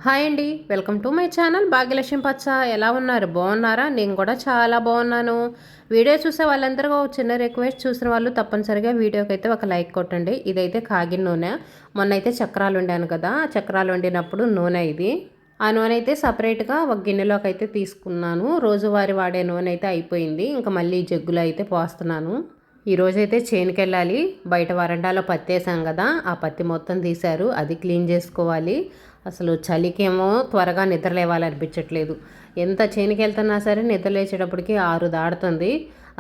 Hi అండి, welcome to my channel Bhagyalakshmi పచ్చ. ఎలా ఉన్నారు? బాగున్నారా? నేను కూడా చాలా బాగున్నాను. వీడియో చూసే వాళ్ళందరికీ ఒక చిన్న రిక్వెస్ట్, చూసిన వాళ్ళు తప్పనిసరిగా వీడియోకి అయితే ఒక లైక్ కొట్టండి. ఇదైతే కాగిన నూనె. మొన్న అయితే చక్రాలు వండాను కదా, చక్రాలు వండినప్పుడు నూనె ఇది. ఆ నూనె అయితే సపరేట్గా ఒక గిన్నెలోకి అయితే తీసుకున్నాను. రోజువారీ వాడే నూనె అయితే అయిపోయింది. ఇంకా మళ్ళీ జగ్గులో అయితే పోస్తున్నాను. ఈరోజైతే చేనుకి వెళ్ళాలి. బయట వరండాలో పత్తి వేసాం కదా, ఆ పత్తి మొత్తం తీశారు. అది క్లీన్ చేసుకోవాలి. అసలు చలికేమో త్వరగా నిద్ర లేవాలనిపించట్లేదు. ఎంత చేనుకి వెళ్తున్నా సరే నిద్ర లేచేటప్పటికి 6 దాడుతుంది.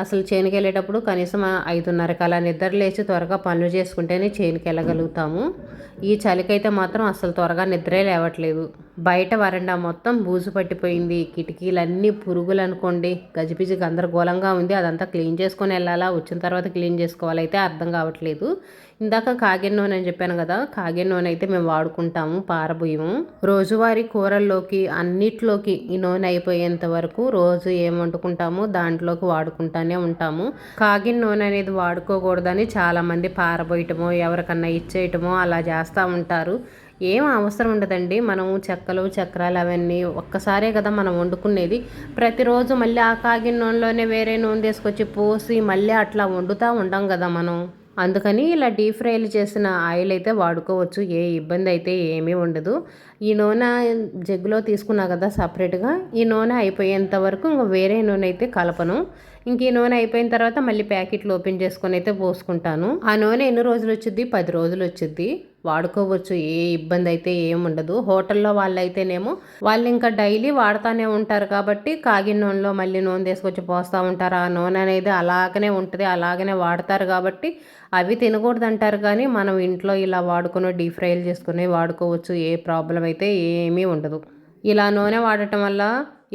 అసలు చేనుకి వెళ్ళేటప్పుడు కనీసం 5:30కి అలా నిద్ర లేచి త్వరగా పనులు చేసుకుంటేనే చేనుకి వెళ్ళగలుగుతాము. ఈ చలికైతే మాత్రం అసలు త్వరగా నిద్రే లేవట్లేదు. బయట వరండా మొత్తం బూజు పట్టిపోయింది. కిటికీలన్నీ పురుగులు అనుకోండి, గజిబిజి గందరగోళంగా ఉంది. అదంతా క్లీన్ చేసుకొని వెళ్ళాలా, వచ్చిన తర్వాత క్లీన్ చేసుకోవాలైతే అర్థం కావట్లేదు. ఇందాక కాగిన నూనె అని చెప్పాను కదా, కాగిన నూనె అయితే మేము వాడుకుంటాము, పారబోయము. రోజువారీ కూరల్లోకి అన్నిట్లోకి ఈ నూనె అయిపోయేంత వరకు రోజు ఏం వండుకుంటామో దాంట్లోకి వాడుకుంటానే ఉంటాము. కాగిన నూనె అనేది వాడుకోకూడదని చాలామంది పారబోయటమో ఎవరికన్నా ఇచ్చేయటమో అలా చేస్తూ ఉంటారు. ఏం అవసరం ఉండదండి. మనము చెక్కలు చక్రాలు అవన్నీ ఒక్కసారే కదా మనం వండుకునేది. ప్రతిరోజు మళ్ళీ ఆ కాగిన నూనెలోనే వేరే నూనె తీసుకొచ్చి పోసి మళ్ళీ అట్లా వండుతూ ఉండం కదా మనం. అందుకని ఇలా డీప్ ఫ్రైలు చేసిన ఆయిల్ అయితే వాడుకోవచ్చు. ఏ ఇబ్బంది అయితే ఏమీ ఉండదు. ఈ నూనె జగ్గులో తీసుకున్నా కదా సపరేట్గా, ఈ నూనె అయిపోయేంత వరకు ఇంకా వేరే నూనె అయితే కలపను. ఇంక ఈ నూనె అయిపోయిన తర్వాత మళ్ళీ ప్యాకెట్లు ఓపెన్ చేసుకొని అయితే పోసుకుంటాను. ఆ నూనె ఎన్ని రోజులు వచ్చింది? 10 రోజులు వచ్చింది. వాడుకోవచ్చు. ఏ ఇబ్బంది అయితే ఏముండదు. హోటల్లో వాళ్ళైతేనేమో వాళ్ళు ఇంకా డైలీ వాడుతూనే ఉంటారు కాబట్టి కాగిన నూనెలో మళ్ళీ నూనె తీసుకొచ్చి పోస్తూ ఉంటారు. ఆ నూనె అనేది అలాగనే ఉంటుంది, అలాగనే వాడతారు కాబట్టి అవి తినకూడదు అంటారు. కానీ మనం ఇంట్లో ఇలా వాడుకుని డీప్ ఫ్రైలు చేసుకుని వాడుకోవచ్చు. ఏ ప్రాబ్లం అయితే ఏమీ ఉండదు. ఇలా నూనె వాడటం వల్ల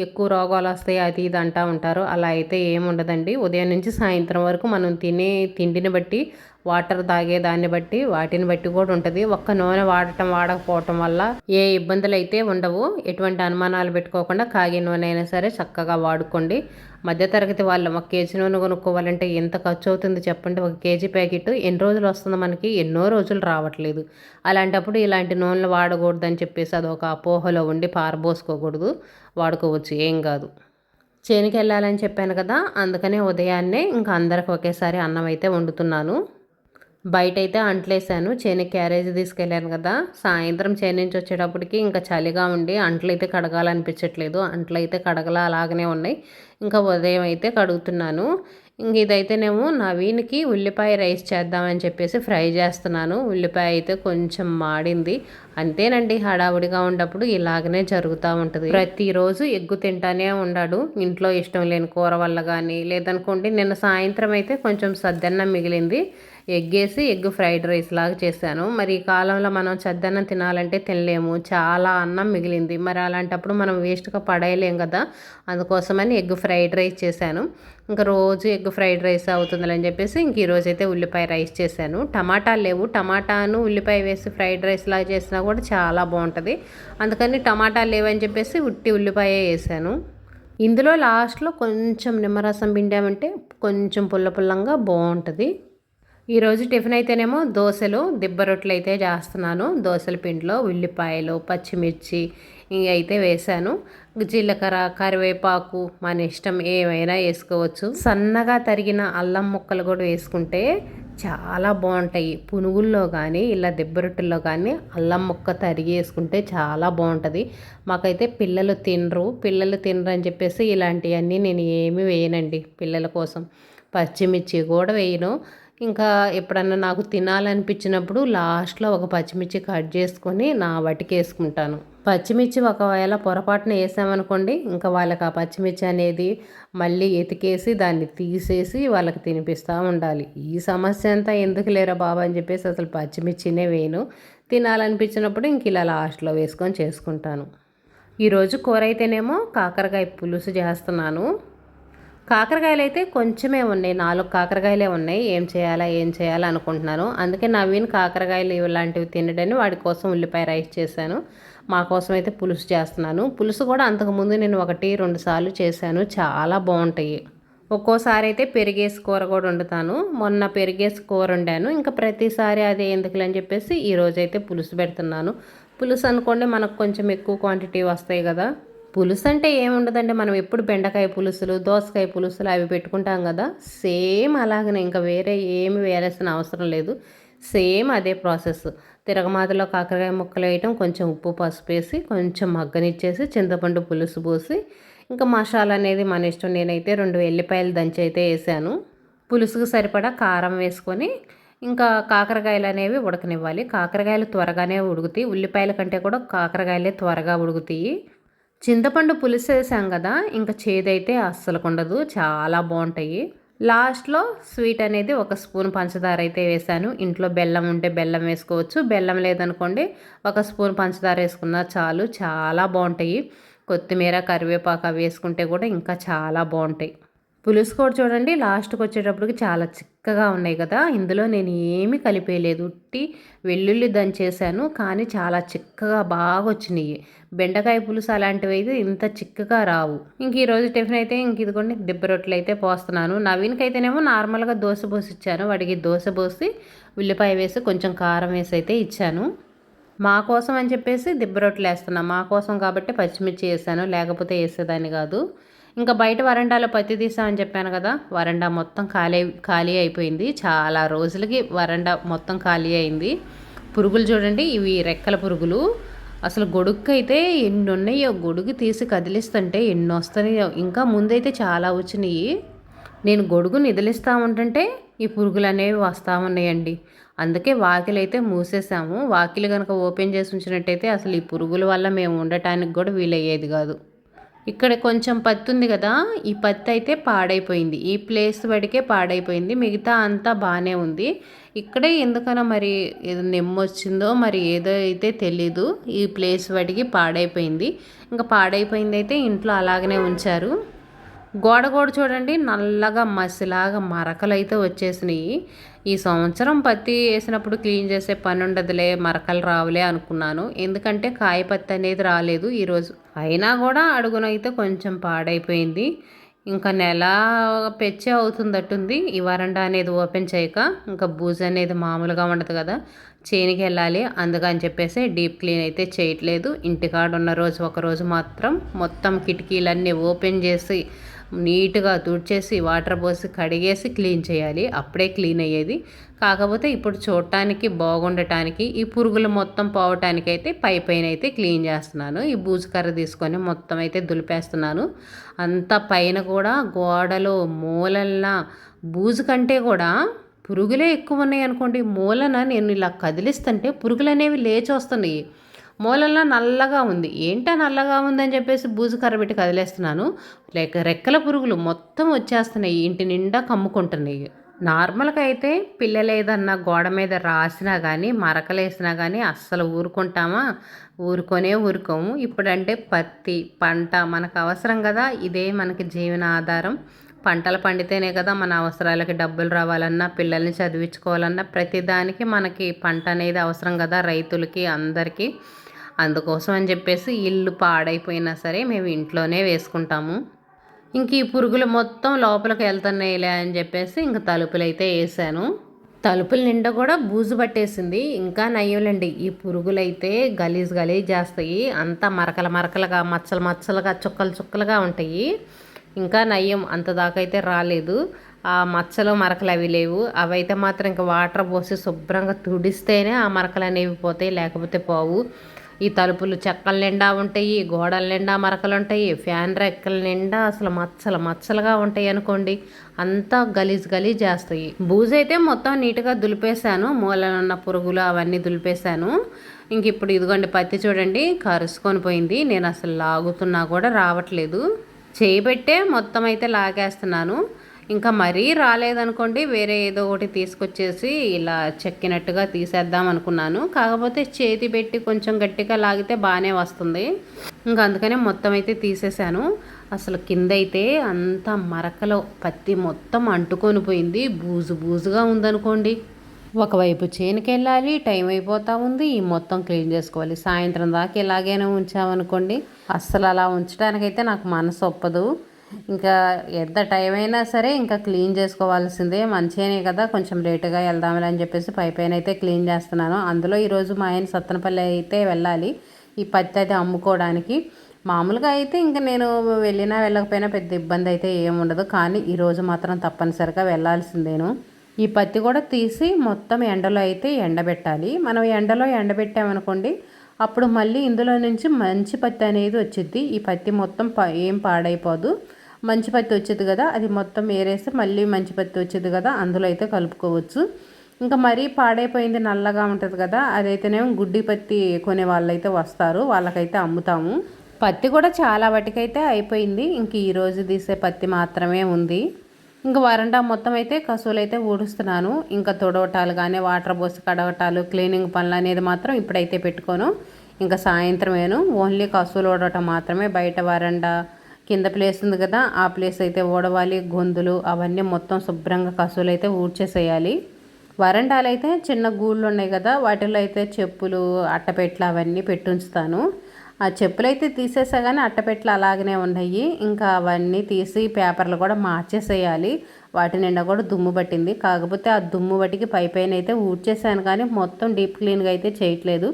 ఎక్కువ రోగాలు వస్తాయి అది ఇది అంటూ ఉంటారు. అలా అయితే ఏముండదండి. ఉదయం నుంచి సాయంత్రం వరకు మనం తినే తిండిని బట్టి, వాటర్ తాగే దాన్ని బట్టి, వాటిని బట్టి కూడా ఉంటుంది. ఒక్క నూనె వాడటం వాడకపోవటం వల్ల ఏ ఇబ్బందులు అయితే ఉండవు. ఎటువంటి అనుమానాలు పెట్టుకోకుండా కాగే నూనె అయినా సరే చక్కగా వాడుకోండి. మధ్యతరగతి వాళ్ళు 1 కేజీ నూనె కొనుక్కోవాలంటే ఎంత ఖర్చు అవుతుంది చెప్పండి. 1 కేజీ ప్యాకెట్ ఎన్ని రోజులు వస్తుంది మనకి? ఎన్నో రోజులు రావట్లేదు. అలాంటప్పుడు ఇలాంటి నూనెలు వాడకూడదని చెప్పేసి అదొక అపోహలో ఉండి పారబోసుకోకూడదు. వాడుకోవచ్చు, ఏం కాదు. చేనుకి వెళ్ళాలని చెప్పాను కదా, అందుకనే ఉదయాన్నే ఇంకా అందరికి ఒకేసారి అన్నం అయితే వండుతున్నాను. బయట అయితే అంట్లేసాను. చేనుకి క్యారేజ్ తీసుకెళ్ళాను కదా, సాయంత్రం చేను నుంచి వచ్చేటప్పటికి ఇంకా చలిగా ఉండి అంట్లు అయితే కడగాలనిపించట్లేదు. అంట్లు అయితే కడగలా అలాగనే ఉన్నాయి. ఇంకా ఉదయం అయితే కడుగుతున్నాను. ఇంక ఇదైతేనేమో నవీన్కి ఉల్లిపాయ రైస్ చేద్దామని చెప్పేసి ఫ్రై చేస్తున్నాను. ఉల్లిపాయ అయితే కొంచెం మాడింది. అంతేనండి, హడావుడిగా ఉన్నప్పుడు ఇలాగనే జరుగుతూ ఉంటుంది. ప్రతిరోజు ఎగ్గు తింటానే ఉన్నాడు. ఇంట్లో ఇష్టం లేని కూర వల్ల కానీ లేదనుకోండి. నిన్న సాయంత్రం అయితే కొంచెం సద్దన్నం మిగిలింది. ఎగ్గేసి ఎగ్ ఫ్రైడ్ రైస్ లాగా చేశాను. మరి ఈ కాలంలో మనం చద్దన్నం తినాలంటే తినలేము. చాలా అన్నం మిగిలింది. మరి అలాంటప్పుడు మనం వేస్ట్గా పడేయలేం కదా, అందుకోసమని ఎగ్ ఫ్రైడ్ రైస్ చేశాను. ఇంకా రోజు ఎగ్ ఫ్రైడ్ రైస్ అవుతుందని చెప్పేసి ఇంక ఈరోజు అయితే ఉల్లిపాయ రైస్ చేశాను. టమాటాలు లేవు. టమాటాను ఉల్లిపాయ వేసి ఫ్రైడ్ రైస్ లాగా చేసినా కూడా చాలా బాగుంటుంది. అందుకని టమాటాలు లేవని చెప్పేసి ఉట్టి ఉల్లిపాయ వేసాను. ఇందులో లాస్ట్లో కొంచెం నిమ్మరసం పిండామంటే కొంచెం పుల్ల పుల్లంగా బాగుంటుంది. ఈరోజు టిఫిన్ అయితేనేమో దోశలు, దిబ్బ రొట్టెలు అయితే చేస్తున్నాను. దోశల పిండిలో ఉల్లిపాయలు, పచ్చిమిర్చి ఇవి అయితే వేసాను. జీలకర్ర, కరివేపాకు మన ఇష్టం ఏమైనా వేసుకోవచ్చు. సన్నగా తరిగిన అల్లం ముక్కలు కూడా వేసుకుంటే చాలా బాగుంటాయి. పునుగుల్లో కానీ ఇలా దిబ్బ రొట్టెల్లో కానీ అల్లం ముక్క తరిగి వేసుకుంటే చాలా బాగుంటుంది. మాకైతే పిల్లలు తినరు అని చెప్పేసి ఇలాంటివన్నీ నేను ఏమీ వేయనండి పిల్లల కోసం. పచ్చిమిర్చి కూడా వేయను. ఇంకా ఎప్పుడన్నా నాకు తినాలనిపించినప్పుడు లాస్ట్లో ఒక పచ్చిమిర్చి కట్ చేసుకొని నా వాటికి వేసుకుంటాను. పచ్చిమిర్చి ఒకవేళ పొరపాటున వేసామనుకోండి, ఇంకా వాళ్ళకి ఆ పచ్చిమిర్చి అనేది మళ్ళీ ఎతికేసి దాన్ని తీసేసి వాళ్ళకి తినిపిస్తూ ఉండాలి. ఈ సమస్య అంతా ఎందుకు లేరా బాబా అని చెప్పేసి అసలు పచ్చిమిర్చినే వేయను. తినాలనిపించినప్పుడు ఇంక ఇలా లాస్ట్లో వేసుకొని చేసుకుంటాను. ఈరోజు కూర అయితేనేమో కాకరకాయ పులుసు చేస్తున్నాను. కాకరకాయలు అయితే కొంచెమే ఉన్నాయి, 4 కాకరకాయలే ఉన్నాయి. ఏం చేయాలా అనుకుంటున్నాను. అందుకే నవీన్ కాకరకాయలు ఇలాంటివి తినడని వాడి కోసం ఉల్లిపాయ రైస్ చేశాను. మా కోసం అయితే పులుసు చేస్తున్నాను. పులుసు కూడా అంతకుముందు నేను 1-2 సార్లు చేశాను, చాలా బాగుంటాయి. ఒక్కోసారి అయితే పెరిగేసి కూర కూడా వండుతాను. మొన్న పెరిగేసి కూర వండాను. ఇంకా ప్రతిసారి అదే ఎందుకులే అని చెప్పేసి ఈరోజైతే పులుసు పెడుతున్నాను. పులుసు అనుకోండి మనకు కొంచెం ఎక్కువ క్వాంటిటీ వస్తాయి కదా. పులుసు అంటే ఏముండదండి, మనం ఎప్పుడు బెండకాయ పులుసులు, దోసకాయ పులుసులు అవి పెట్టుకుంటాం కదా, సేమ్ అలాగనే, ఇంకా వేరే ఏమి వేయాల్సిన అవసరం లేదు. సేమ్ అదే ప్రాసెస్. తిరగమాతలో కాకరకాయ ముక్కలు వేయటం, కొంచెం ఉప్పు పసుపు వేసి కొంచెం మగ్గనిచ్చేసి చింతపండు పులుసు పోసి ఇంకా మసాలా అనేది మన ఇష్టం. నేనైతే 2 ఎల్లిపాయలు దంచి అయితే వేసాను. పులుసుకు సరిపడా కారం వేసుకొని ఇంకా కాకరకాయలు అనేవి ఉడకనివ్వాలి. కాకరకాయలు త్వరగానే ఉడుకుతాయి, ఉల్లిపాయల కంటే కూడా కాకరకాయలే త్వరగా ఉడుకుతాయి. చింతపండు పులుసు వేసాం కదా, ఇంకా చేదైతే అస్సలు ఉండదు, చాలా బాగుంటాయి. లాస్ట్లో స్వీట్ అనేది 1 స్పూన్ పంచదార అయితే వేసాను. ఇంట్లో బెల్లం ఉంటే బెల్లం వేసుకోవచ్చు, బెల్లం లేదనుకోండి 1 స్పూన్ పంచదార వేసుకున్నా చాలు, చాలా బాగుంటాయి. కొత్తిమీర కరివేపాకు వేసుకుంటే కూడా ఇంకా చాలా బాగుంటాయి. పులుసు కూడా చూడండి లాస్ట్కి వచ్చేటప్పటికి చాలా చిక్కగా ఉన్నాయి కదా. ఇందులో నేను ఏమీ కలిపేయలేదు, ఉట్టి వెల్లుల్లి దంచేసాను, కానీ చాలా చిక్కగా బాగా వచ్చినాయి. బెండకాయ పులుసు అలాంటివి అయితే ఇంత చిక్కగా రావు. ఇంక ఈరోజు టిఫిన్ అయితే ఇదిగోండి దిబ్బ రొట్టెలు అయితే పోస్తున్నాను. నవీన్కి అయితేనేమో నార్మల్గా దోశ పోసి ఇచ్చాను, వాడికి దోశ పోసి ఉల్లిపాయ వేసి కొంచెం కారం వేసి అయితే ఇచ్చాను. మా కోసం అని చెప్పేసి దిబ్బ రొట్టెలు వేస్తున్నాను, మా కోసం కాబట్టి పచ్చిమిర్చి వేసాను, లేకపోతే వేసేదాన్ని కాదు. ఇంకా బయట వరండాలో పత్తి తీసామని చెప్పాను కదా, వరండా మొత్తం ఖాళీ అయిపోయింది. చాలా రోజులకి వరండా మొత్తం ఖాళీ అయింది. పురుగులు చూడండి, ఇవి రెక్కల పురుగులు. అసలు గొడుగు అయితే ఎన్ని ఉన్నాయో, గొడుగు తీసి కదిలిస్తుంటే ఎన్ని వస్తున్నాయో. ఇంకా ముందైతే చాలా వచ్చినాయి. నేను గొడుగు నిదిలిస్తూ ఉంటుంటే ఈ పురుగులు అనేవి వస్తూ ఉన్నాయండి. అందుకే వాకిలి అయితే మూసేసాము. వాకిలి కనుక ఓపెన్ చేసి ఉంచినట్టయితే అసలు ఈ పురుగుల వల్ల మేము ఉండటానికి కూడా వీలయ్యేది కాదు. ఇక్కడ కొంచెం పత్తి ఉంది కదా, ఈ పత్తి అయితే పాడైపోయింది, ఈ ప్లేస్ వడికే పాడైపోయింది, మిగతా అంతా బాగానే ఉంది. ఇక్కడే ఎందుకనో మరి ఏదో నెమ్మొచ్చిందో మరి ఏదో అయితే తెలీదు, ఈ ప్లేస్ వడికి పాడైపోయింది. ఇంకా పాడైపోయింది అయితే ఇంట్లో అలాగనే ఉంచారు. గోడ చూడండి నల్లగా మసిలాగా మరకలు అయితే వచ్చేసినాయి. ఈ సంవత్సరం పత్తి వేసినప్పుడు క్లీన్ చేసే పని ఉండదులే, మరకలు రావులే అనుకున్నాను, ఎందుకంటే కాయ పత్తి అనేది రాలేదు ఈరోజు. అయినా కూడా అడుగునైతే కొంచెం పాడైపోయింది. ఇంకా నెల పెచ్చే అవుతుందట్టుంది ఈ వరండా అనేది ఓపెన్ చేయక. ఇంకా బూజు అనేది మామూలుగా ఉండదు కదా, చేనికి వెళ్ళాలి, అందుకని చెప్పేసి డీప్ క్లీన్ అయితే చేయట్లేదు. ఇంటికాడ ఉన్న రోజు ఒకరోజు మాత్రం మొత్తం కిటికీలన్నీ ఓపెన్ చేసి నీట్గా తుడిచేసి వాటర్ పోసి కడిగేసి క్లీన్ చేయాలి, అప్పుడే క్లీన్ అయ్యేది. కాకపోతే ఇప్పుడు చూడటానికి బాగుండటానికి ఈ పురుగులు మొత్తం పోవటానికి అయితే పైన అయితే క్లీన్ చేస్తున్నాను. ఈ బూజు కర్ర తీసుకొని మొత్తం అయితే దులిపేస్తున్నాను. అంత పైన కూడా గోడలో మూలల బూజు కంటే కూడా పురుగులే ఎక్కువ ఉన్నాయి అనుకోండి. మూలన నేను ఇలా కదిలిస్తుంటే పురుగులు అనేవి లేచి వస్తున్నాయి. మూలల్లో నల్లగా ఉంది, ఏంటో నల్లగా ఉందని చెప్పేసి బూజు కర్ర పెట్టి కదిలేస్తున్నాను, రెక్కల పురుగులు మొత్తం వచ్చేస్తున్నాయి, ఇంటి నిండా కమ్ముకుంటున్నాయి. నార్మల్గా అయితే పిల్లలు ఏదన్నా గోడ మీద రాసినా కానీ మరకలేసినా కానీ అస్సలు ఊరుకుంటామా, ఊరుకోము. ఇప్పుడంటే పత్తి పంట మనకు అవసరం కదా, ఇదే మనకి జీవన ఆధారం. పంటలు పండితేనే కదా మన అవసరాలకి డబ్బులు రావాలన్నా, పిల్లల్ని చదివించుకోవాలన్నా ప్రతిదానికి మనకి పంట అనేది అవసరం కదా, రైతులకి అందరికీ. అందుకోసం అని చెప్పేసి ఇల్లు పాడైపోయినా సరే మేము ఇంట్లోనే వేసుకుంటాము. ఇంక ఈ పురుగులు మొత్తం లోపలికి వెళ్తున్నాయిలే అని చెప్పేసి ఇంక తలుపులు అయితే వేసాను. తలుపుల నిండా కూడా బూజు పట్టేసింది. ఇంకా నయ్యలండి, ఈ పురుగులు అయితే గలీజ్ చేస్తాయి, అంతా మరకలుగా మచ్చలుగా చుక్కలుగా ఉంటాయి. ఇంకా నయ్యం అంత దాకా అయితే రాలేదు. ఆ మచ్చలు మరకలు అవి లేవు, అవైతే మాత్రం ఇంకా వాటర్ పోసి శుభ్రంగా తుడిస్తేనే ఆ మరకలు అనేవి పోతాయి, లేకపోతే పోవు. ఈ తలుపులు చెక్కల నిండా ఉంటాయి, గోడల నిండా మరకలు ఉంటాయి, ఫ్యాన్ రెక్కల నిండా అసలు మచ్చలుగా ఉంటాయి అనుకోండి, అంతా గలీజ్ చేస్తాయి. బూజు అయితే మొత్తం నీట్గా దులిపేశాను, మూలనున్న పురుగులు అవన్నీ దులిపేశాను. ఇంక ఇప్పుడు ఇదిగోండి పత్తి చూడండి కరుసుకొని పోయింది, నేను అసలు లాగుతున్నా కూడా రావట్లేదు, చేయబెట్టే మొత్తం అయితే లాగేస్తున్నాను. ఇంకా మరీ రాలేదనుకోండి వేరే ఏదో ఒకటి తీసుకొచ్చేసి ఇలా చెక్కినట్టుగా తీసేద్దాం అనుకున్నాను. కాకపోతే చేతి పెట్టి కొంచెం గట్టిగా లాగితే బాగానే వస్తుంది. ఇంకా అందుకనే మొత్తం అయితే తీసేసాను. అసలు కింద అయితే అంత మరకలో పత్తి మొత్తం అంటుకొని పోయింది, బూజుగా ఉందనుకోండి. ఒకవైపు చేనుకి వెళ్ళాలి, టైం అయిపోతూ ఉంది, ఈ మొత్తం క్లీన్ చేసుకోవాలి. సాయంత్రం దాకా ఇలాగైనా ఉంచామనుకోండి, అస్సలు అలా ఉంచడానికైతే నాకు మనసు ఒప్పదు. ఇంకా ఎంత టైం అయినా సరే ఇంకా క్లీన్ చేసుకోవాల్సిందే, మంచిగానే కదా కొంచెం లేటుగా వెళ్దామని అని చెప్పేసి పైన అయితే క్లీన్ చేస్తున్నాను. అందులో ఈరోజు మా ఆయన సత్తనపల్లి అయితే వెళ్ళాలి ఈ పత్తి అయితే అమ్ముకోవడానికి. మామూలుగా అయితే ఇంకా నేను వెళ్ళినా వెళ్ళకపోయినా పెద్ద ఇబ్బంది అయితే ఏముండదు, కానీ ఈరోజు మాత్రం తప్పనిసరిగా వెళ్ళాల్సిందేను. ఈ పత్తి కూడా తీసి మొత్తం ఎండలో అయితే ఎండబెట్టాలి. మనం ఎండలో ఎండబెట్టామనుకోండి అప్పుడు మళ్ళీ ఇందులో నుంచి మంచి పత్తి అనేది వచ్చింది. ఈ పత్తి మొత్తం ఏం పాడైపోదు, మంచి పత్తి వచ్చేది కదా, అది మొత్తం ఏరేస్తే మళ్ళీ మంచి పత్తి వచ్చేది కదా, అందులో అయితే కలుపుకోవచ్చు. ఇంకా మరీ పాడైపోయింది నల్లగా ఉంటుంది కదా, అదైతేనేమో గుడ్డి పత్తి కొనే వాళ్ళైతే వస్తారు, వాళ్ళకైతే అమ్ముతాము. పత్తి కూడా చాలా వాటికైతే అయిపోయింది, ఇంక ఈరోజు తీసే పత్తి మాత్రమే ఉంది. ఇంకా వరండా మొత్తం అయితే కసువులు అయితే ఊడుస్తున్నాను. ఇంకా తుడవటాలు కానీ వాటర్ పోసి కడగటాలు క్లీనింగ్ పనులు అనేది మాత్రం ఇప్పుడైతే పెట్టుకోను. ఇంకా సాయంత్రమేను ఓన్లీ కసువులు ఊడటం మాత్రమే. బయట వరండా కింద ప్లేస్ ఉంది కదా, ఆ ప్లేస్ అయితే ఊడవాలి. గొంతులు అవన్నీ మొత్తం శుభ్రంగా కసువులు అయితే ఊడ్చేసేయాలి. వరండాలు అయితే చిన్న గూళ్ళు ఉన్నాయి కదా, వాటిల్లో అయితే చెప్పులు అట్టపెట్లు అవన్నీ పెట్టుంచుతాను. ఆ చెప్పులు అయితే తీసేసా కానీ అట్టపెట్లు అలాగనే ఉన్నాయి. ఇంకా అవన్నీ తీసి పేపర్లు కూడా మార్చేసేయాలి. వాటి నిండా కూడా దుమ్ము పట్టింది. కాకపోతే ఆ దుమ్ము బట్టికి పైన అయితే ఊడ్చేసాను, కానీ మొత్తం డీప్ క్లీన్గా అయితే చేయట్లేదు.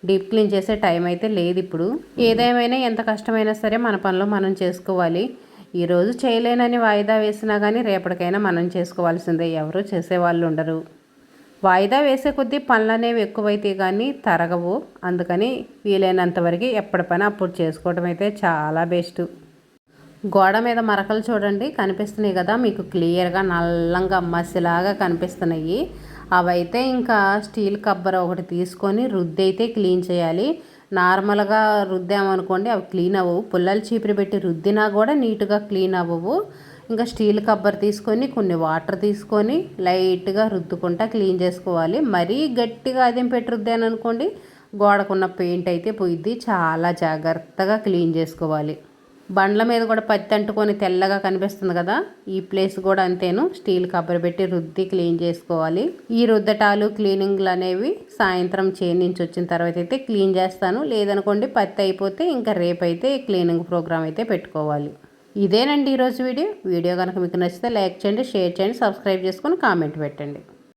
డీప్ క్లీన్ చేసే టైం అయితే లేదు ఇప్పుడు. ఏదేమైనా ఎంత కష్టమైనా సరే మన పనులు మనం చేసుకోవాలి. ఈరోజు చేయలేనని వాయిదా వేసినా కానీ రేపటికైనా మనం చేసుకోవాల్సిందే, ఎవరు చేసేవాళ్ళు ఉండరు. వాయిదా వేసే కొద్దీ పనులు అనేవి ఎక్కువైతే కానీ తరగవు. అందుకని వీలైనంత వరకు ఎప్పటి పని అప్పుడు చేసుకోవడం అయితే చాలా బెస్ట్. గోడ మీద మరకలు చూడండి కనిపిస్తున్నాయి కదా మీకు, క్లియర్గా నల్లంగా మసిలాగా కనిపిస్తున్నాయి. అవైతే ఇంకా స్టీల్ కబ్బర్ ఒకటి తీసుకొని రుద్ది అయితే క్లీన్ చేయాలి. నార్మల్గా రుద్దామనుకోండి అవి క్లీన్ అవ్వవు, పుల్లలు చీపురు పెట్టి రుద్దినా కూడా నీట్గా క్లీన్ అవ్వవు. ఇంకా స్టీల్ కబ్బర్ తీసుకొని కొన్ని వాటర్ తీసుకొని లైట్గా రుద్దుకుంటా క్లీన్ చేసుకోవాలి. మరీ గట్టిగా అదేం పెట్టి రుద్దాను అనుకోండి గోడకున్న పెయింట్ అయితే పోయిద్ది. చాలా జాగ్రత్తగా క్లీన్ చేసుకోవాలి. బండ్ల మీద కూడా పత్తి అంటుకొని తెల్లగా కనిపిస్తుంది కదా, ఈ ప్లేస్ కూడా అంతేను, స్టీల్ కబ్బర్ పెట్టి రుద్ది క్లీన్ చేసుకోవాలి. ఈ రుద్దటాలు క్లీనింగ్లు అనేవి సాయంత్రం నుంచి వచ్చిన తర్వాత అయితే క్లీన్ చేస్తాను. లేదనుకోండి పత్తి అయిపోతే ఇంకా రేపైతే క్లీనింగ్ ప్రోగ్రామ్ అయితే పెట్టుకోవాలి. ఇదేనండి ఈరోజు వీడియో కనుక మీకు నచ్చితే లైక్ చేయండి, షేర్ చేయండి, సబ్స్క్రైబ్ చేసుకొని కామెంట్ పెట్టండి.